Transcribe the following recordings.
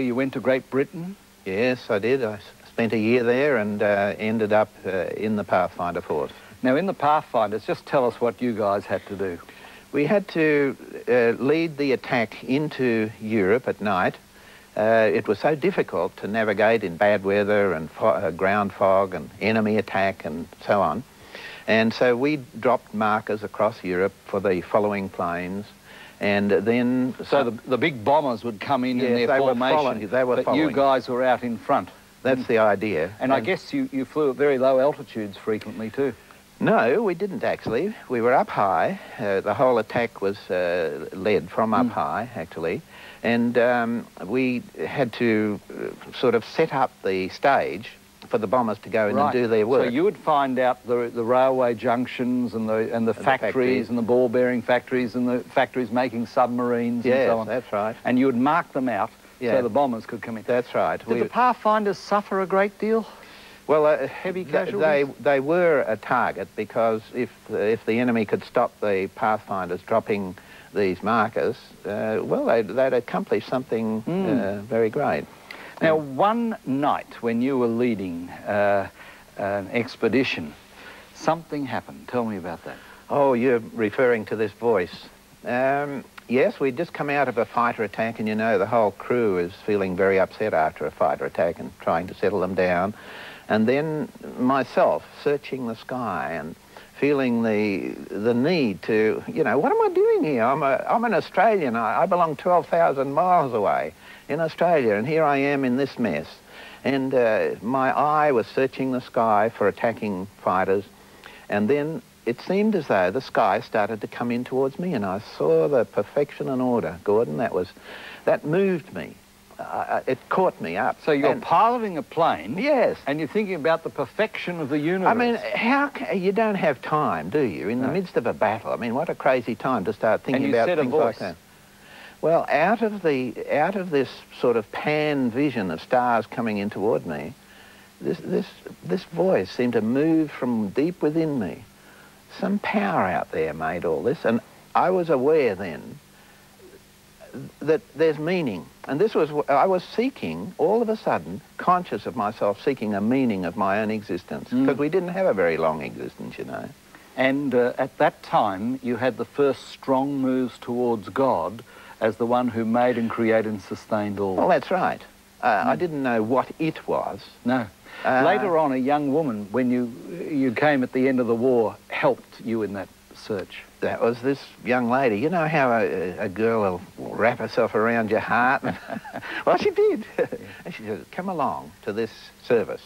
You went to Great Britain? Yes, I did. I spent a year there and ended up in the Pathfinder force. Now, in the Pathfinders, just tell us what you guys had to do. We had to lead the attack into Europe at night. It was so difficult to navigate in bad weather and ground fog and enemy attack and so on. And so we dropped markers across Europe for the following planes. And then... So the big bombers would come in their they formation, were but following. you guys were out in front. That's the idea. And I guess you flew at very low altitudes frequently too. No, we didn't actually. We were up high. The whole attack was led from up high, actually. And we had to sort of set up the stage for the bombers to go in and do their work. So you would find out the railway junctions and the factories and the ball bearing factories and the factories making submarines and so on. Yes, that's right. And you would mark them out so the bombers could come in. That's right. Did the Pathfinders suffer a great deal? Well, heavy casualties? They were a target because if the enemy could stop the Pathfinders dropping these markers, well, they'd accomplish something very great. Now, one night when you were leading an expedition, something happened. Tell me about that. Oh, you're referring to this voice. Yes, we'd just come out of a fighter attack, and you know, the whole crew is feeling very upset after a fighter attack and trying to settle them down. And then myself searching the sky and feeling the need to, you know, what am I doing here? I'm an Australian. I belong 12,000 miles away in Australia, and here I am in this mess. And my eye was searching the sky for attacking fighters, and then it seemed as though the sky started to come in towards me, and I saw the perfection and order, Gordon. That moved me. It caught me up. So you're piloting a plane? Yes. And you're thinking about the perfection of the universe? I mean, you don't have time, do you, in the midst of a battle? I mean, what a crazy time to start thinking about things like that. Well, out of this sort of pan vision of stars coming in toward me, this voice seemed to move from deep within me. Some power out there made all this, and I was aware then that there's meaning. And I was seeking, all of a sudden, conscious of myself seeking a meaning of my own existence, because we didn't have a very long existence, you know. And at that time, you had the first strong moves towards God as the one who made and created and sustained all. Well, that's right. I didn't know what it was. No. Later on, a young woman, when you came at the end of the war, helped you in that search. That was this young lady. You know how a girl will wrap herself around your heart? Well, she did. And she said, come along to this service.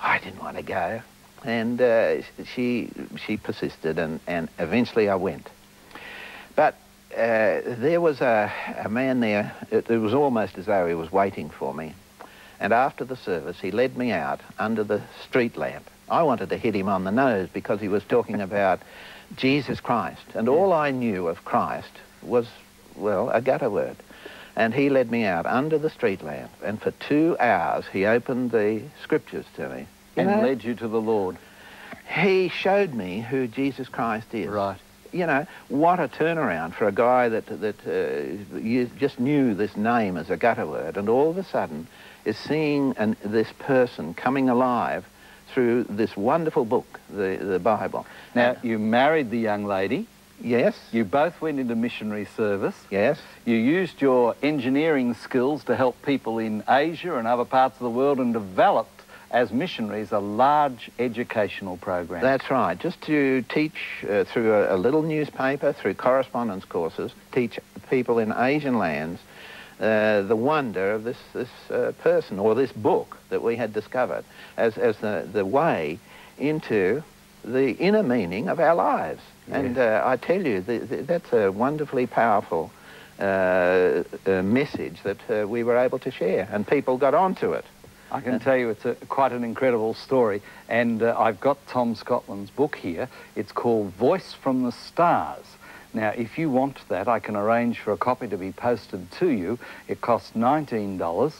I didn't want to go. And she persisted, and eventually I went. But there was a man there. It was almost as though he was waiting for me. And after the service, he led me out under the street lamp. I wanted to hit him on the nose because he was talking about Jesus Christ. And all I knew of Christ was, well, a gutter word. And he led me out under the street lamp. And for 2 hours, he opened the scriptures to me. And led you to the Lord. He showed me who Jesus Christ is. Right. You know, what a turnaround for a guy that you just knew this name as a gutter word, and all of a sudden is seeing this person coming alive through this wonderful book, the Bible. Now, you married the young lady. Yes. You both went into missionary service. Yes. You used your engineering skills to help people in Asia and other parts of the world, and developed, as missionaries, a large educational program. That's right. Just to teach through a little newspaper, through correspondence courses, teach people in Asian lands the wonder of this person, or this book that we had discovered as the way into the inner meaning of our lives. Yes. And I tell you, that's a wonderfully powerful message that we were able to share, and people got onto it. I can tell you it's quite an incredible story, and I've got Tom Scotland's book here. It's called Voice from the Stars. Now, if you want that, I can arrange for a copy to be posted to you. It costs $19.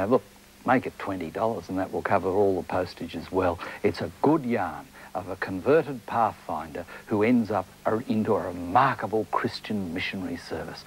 Look, make it $20, and that will cover all the postage as well. It's a good yarn of a converted Pathfinder who ends up into a remarkable Christian missionary service.